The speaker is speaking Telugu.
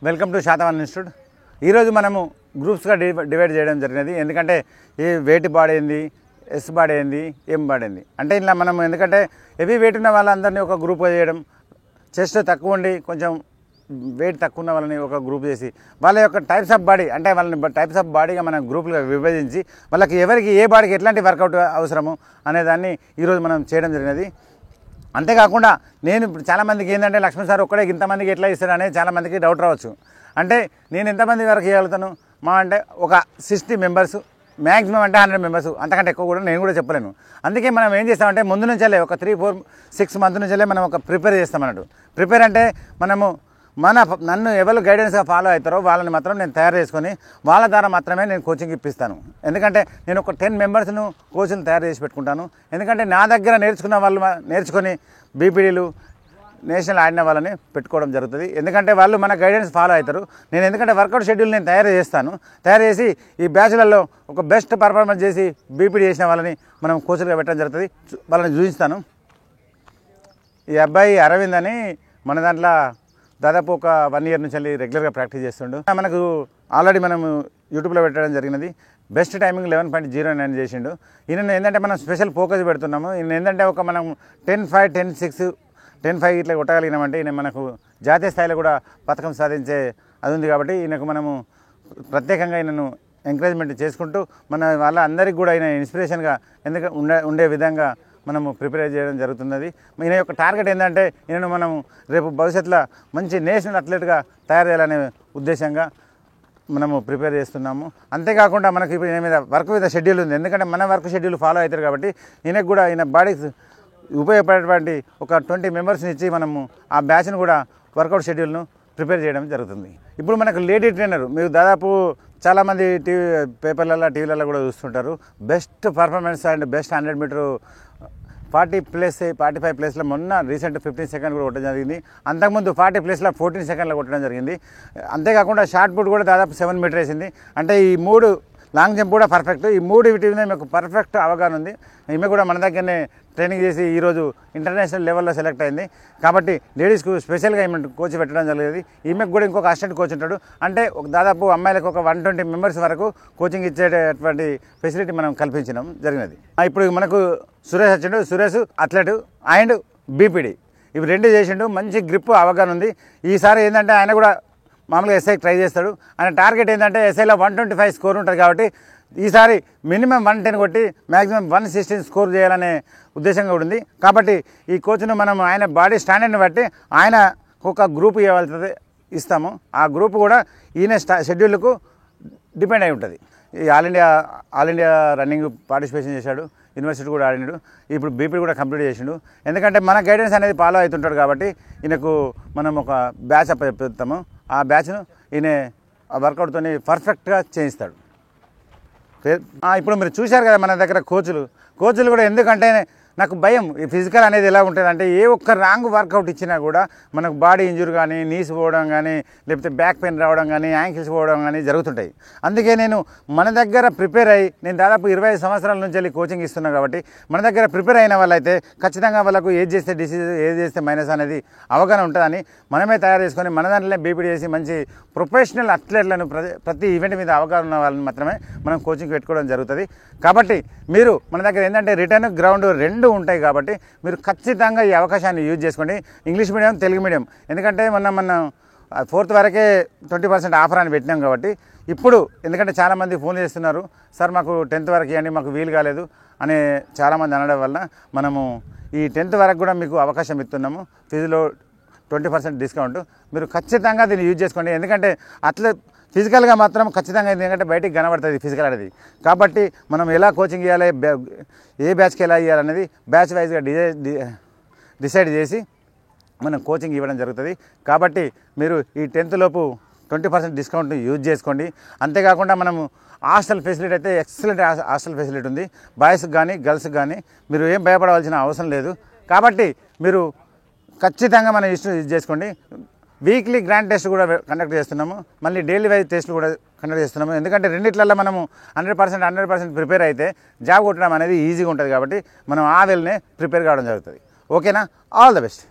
Welcome to Satavahana institute. ఈరోజు మనము గ్రూప్స్గా డివైడ్ చేయడం జరిగినది. ఎందుకంటే ఈ వెయిట్ బాడీ ఏంది, ఎస్ బాడీ ఏంది, ఎం బాడీ ఏంది అంటే ఇలా మనం ఎందుకంటే హెవీ వెయిట్ ఉన్న వాళ్ళందరినీ ఒక గ్రూప్గా చేయడం, చెస్ట్ తక్కువ ఉండి కొంచెం వెయిట్ తక్కువ ఉన్న వాళ్ళని ఒక గ్రూప్ చేసి వాళ్ళ యొక్క టైప్స్ ఆఫ్ బాడీ అంటే వాళ్ళని టైప్స్ ఆఫ్ బాడీగా మనం గ్రూపులుగా విభజించి వాళ్ళకి ఎవరికి ఏ బాడీకి ఎట్లాంటి వర్కౌట్ అవసరము అనేదాన్ని ఈరోజు మనం చేయడం జరిగినది. అంతేకాకుండా నేను ఇప్పుడు చాలామందికి ఏంటంటే లక్ష్మణ్ సార్ ఒక్కడే ఇంతమందికి ఎట్లా ఇస్తారు అనేది చాలామందికి డౌట్ రావచ్చు. అంటే నేను ఎంతమంది వరకు చేయగలుగుతాను మా అంటే ఒక 60 మెంబర్స్, మ్యాక్సిమం అంటే 100 మెంబర్స్, అంతకంటే ఎక్కువ కూడా నేను కూడా చెప్పలేను. అందుకే మనం ఏం చేస్తామంటే ముందు నుంచే ఒక 3-4-6 మంత్ నుంచే మనం ఒక ప్రిపేర్ చేస్తాం అన్నట్టు. ప్రిపేర్ అంటే మనము నన్ను ఎవరు గైడెన్స్గా ఫాలో అవుతారో వాళ్ళని మాత్రం నేను తయారు చేసుకొని వాళ్ళ ద్వారా మాత్రమే నేను కోచింగ్ ఇప్పిస్తాను. ఎందుకంటే నేను ఒక 10 మెంబర్స్ను కోచ్లు తయారు చేసి పెట్టుకుంటాను. ఎందుకంటే నా దగ్గర నేర్చుకున్న వాళ్ళు నేర్చుకొని బీపీడీలు నేషనల్ ఆడిన వాళ్ళని పెట్టుకోవడం జరుగుతుంది. ఎందుకంటే వాళ్ళు మన గైడెన్స్ ఫాలో అవుతారు. నేను ఎందుకంటే వర్కౌట్ షెడ్యూల్ నేను తయారు చేస్తాను. తయారు చేసి ఈ బ్యాచ్లలో ఒక బెస్ట్ పర్ఫార్మెన్స్ చేసి బీపీడీ చేసిన వాళ్ళని మనం కోచ్లుగా పెట్టడం జరుగుతుంది. వాళ్ళని చూపిస్తాను. ఈ అబ్బాయి అరవింద్ అని మన దాంట్లో దాదాపు ఒక 1 ఇయర్ నుంచి రెగ్యులర్గా ప్రాక్టీస్ చేస్తుండు. మనకు ఆల్రెడీ మనం యూట్యూబ్లో పెట్టడం జరిగినది. బెస్ట్ టైమింగ్ 11.09 చేసిండు. ఈయన ఏంటంటే మనం స్పెషల్ ఫోకస్ పెడుతున్నాము. ఈయన ఏంటంటే ఒక మనం 10-5, 10-6, 10-5 ఇట్లా కొట్టగలిగినామంటే ఈయన మనకు జాతీయ స్థాయిలో కూడా పథకం సాధించే అది ఉంది. కాబట్టి ఈయనకు మనము ప్రత్యేకంగా ఈయనను ఎంకరేజ్మెంట్ చేసుకుంటూ మన వాళ్ళ అందరికీ కూడా ఈయన ఇన్స్పిరేషన్గా ఉండే విధంగా మనము ప్రిపేర్ చేయడం జరుగుతున్నది. ఈయన యొక్క టార్గెట్ ఏంటంటే ఈయనను మనం రేపు భవిష్యత్తులో మంచి నేషనల్ అథ్లెట్గా తయారు చేయాలనే ఉద్దేశంగా మనము ప్రిపేర్ చేస్తున్నాము. అంతేకాకుండా మనకి ఇప్పుడు ఈయన మీద వర్క్ మీద షెడ్యూల్ ఉంది. ఎందుకంటే మన వర్క్ షెడ్యూల్ ఫాలో అవుతారు కాబట్టి ఈయనకు కూడా ఈయన బాడీకి ఉపయోగపడేటువంటి ఒక 20 మెంబర్స్ని ఇచ్చి మనము ఆ బ్యాచ్ను కూడా వర్కౌట్ షెడ్యూల్ను ప్రిపేర్ చేయడం జరుగుతుంది. ఇప్పుడు మనకు లేడీ ట్రైనర్ మీరు దాదాపు చాలామంది పేపర్లలో టీవీలలో కూడా చూస్తుంటారు. Best performance and best 100 metre 45 ప్లేస్లో మొన్న రీసెంట్ 15 సెకండ్ కూడా కొట్టడం జరిగింది. అంతకుముందు 40 ప్లేస్లో 14 సెకండ్లో కొట్టడం జరిగింది. అంతేకాకుండా షార్ట్ పుట్ కూడా దాదాపు 7 మీటర్ వేసింది. అంటే ఈ 3 లాంగ్ జంప్ కూడా పర్ఫెక్ట్. ఈ 3 వీటి మీద మీకు పర్ఫెక్ట్ అవగాహన ఉంది. ఈమె కూడా మన దగ్గరనే ట్రైనింగ్ చేసి ఈరోజు ఇంటర్నేషనల్ లెవెల్లో సెలెక్ట్ అయింది. కాబట్టి లేడీస్కు స్పెషల్గా ఈమె కోచ్ పెట్టడం జరిగేది. ఈమెకు కూడా ఇంకొక అసిస్టెంట్ కోచ్ ఉంటాడు. అంటే దాదాపు అమ్మాయిలకు ఒక 120 మెంబర్స్ వరకు కోచింగ్ ఇచ్చేటటువంటి ఫెసిలిటీ మనం కల్పించడం జరిగినది. ఇప్పుడు మనకు సురేష్ వచ్చిండు. సురేష్ అథ్లెట్ అండ్ బీపీడీ ఇవి 2 చేసిండు. మంచి గ్రిప్ అవగాహన ఉంది. ఈసారి ఏంటంటే ఆయన కూడా మామూలుగా ఎస్ఐకి ట్రై చేస్తాడు. ఆయన టార్గెట్ ఏంటంటే ఎస్ఐలో 125 స్కోర్ ఉంటుంది. కాబట్టి ఈసారి మినిమం 110 కొట్టి మ్యాక్సిమం 116 స్కోర్ చేయాలనే ఉద్దేశంగా ఉంది. కాబట్టి ఈ కోచ్ను మనం ఆయన బాడీ స్టాండర్డ్ని బట్టి ఆయన ఒక గ్రూప్ ఇస్తాము. ఆ గ్రూప్ కూడా ఈయన షెడ్యూల్కు డిపెండ్ అయి ఉంటుంది. ఈ ఆల్ ఇండియా రన్నింగ్ పార్టిసిపేషన్ చేశాడు. యూనివర్సిటీ కూడా ఆడినాడు. ఇప్పుడు బీపీ కూడా కంప్లీట్ చేసిండు. ఎందుకంటే మన గైడెన్స్ అనేది ఫాలో అవుతుంటాడు. కాబట్టి ఈయనకు మనం ఒక బ్యాచ్ చెప్తాము. ఆ బ్యాచ్ను ఈయన వర్కౌట్తో పర్ఫెక్ట్గా చేయిస్తాడు. ఇప్పుడు మీరు చూశారు కదా మన దగ్గర కోచ్లు కూడా ఎందుకంటే నాకు భయం ఈ ఫిజికల్ అనేది ఎలా ఉంటుంది అంటే ఏ ఒక్క రాంగ్ వర్కౌట్ ఇచ్చినా కూడా మనకు బాడీ ఇంజురీ కానీ, నీస్ పోవడం కానీ, లేకపోతే బ్యాక్ పెయిన్ రావడం కానీ, యాంకిల్స్ పోవడం కానీ జరుగుతుంటాయి. అందుకే నేను మన దగ్గర ప్రిపేర్ అయ్యి నేను దాదాపు 25 సంవత్సరాల నుంచి వెళ్ళి కోచింగ్ ఇస్తున్నాను. కాబట్టి మన దగ్గర ప్రిపేర్ అయిన వాళ్ళైతే ఖచ్చితంగా వాళ్ళకు ఏది చేస్తే డిసీజ్, ఏది చేస్తే మైనస్ అనేది అవగాహన ఉంటుందని మనమే తయారు చేసుకొని మన దాంట్లోనే బీపీడీ చేసి మంచి ప్రొఫెషనల్ అథ్లెట్లను ప్రతి ఈవెంట్ మీద అవగాహన ఉన్న వాళ్ళని మాత్రమే మనం కోచింగ్ పెట్టుకోవడం జరుగుతుంది. కాబట్టి మీరు మన దగ్గర ఏంటంటే రిటర్న్ గ్రౌండ్ 2 ఉంటాయి. కాబట్టి మీరు ఖచ్చితంగా ఈ అవకాశాన్ని యూజ్ చేసుకోండి. English medium, Telugu medium. ఎందుకంటే మనం 4th వరకే 20% ఆఫర్ అని పెట్టినాం. కాబట్టి ఇప్పుడు ఎందుకంటే చాలామంది ఫోన్ చేస్తున్నారు, సార్ మాకు 10th వరకు ఇవ్వండి, మాకు వీలు కాలేదు అని చాలామంది అనడం వల్ల మనము ఈ 10th వరకు కూడా మీకు అవకాశం ఇస్తున్నాము. ఫీజులో 20% డిస్కౌంట్. మీరు ఖచ్చితంగా దీన్ని యూజ్ చేసుకోండి. ఎందుకంటే అట్లా ఫిజికల్గా మాత్రం ఖచ్చితంగా ఎందుకంటే బయటికి కనబడుతుంది ఫిజికల్ అనేది. కాబట్టి మనం ఎలా కోచింగ్ ఇవ్వాలి, ఏ బ్యాచ్కి ఎలా ఇవ్వాలనేది బ్యాచ్ వైజ్గా డిసైడ్ చేసి మనం కోచింగ్ ఇవ్వడం జరుగుతుంది. కాబట్టి మీరు ఈ 10th లోపు 20% డిస్కౌంట్ యూజ్ చేసుకోండి. అంతేకాకుండా మనము హాస్టల్ ఫెసిలిటీ అయితే ఎక్సలెంట్ హాస్టల్ ఫెసిలిటీ ఉంది. బాయ్స్కి కానీ గర్ల్స్కి కానీ మీరు ఏం భయపడవలసిన అవసరం లేదు. కాబట్టి మీరు ఖచ్చితంగా మనం యూజ్ చేసుకోండి. వీక్లీ గ్రాండ్ టెస్ట్ కూడా కండక్ట్ చేస్తున్నాము. మళ్ళీ డైలీ వైజ్ టెస్ట్లు కూడా కండక్ట్ చేస్తున్నాము. ఎందుకంటే రెండిట్లలో మనము 100% ప్రిపేర్ అయితే జాబ్ కొట్టడం అనేది ఈజీగా ఉంటుంది. కాబట్టి మనం ఆ వేళనే ప్రిపేర్ కావడం జరుగుతుంది. ఓకేనా? All the best.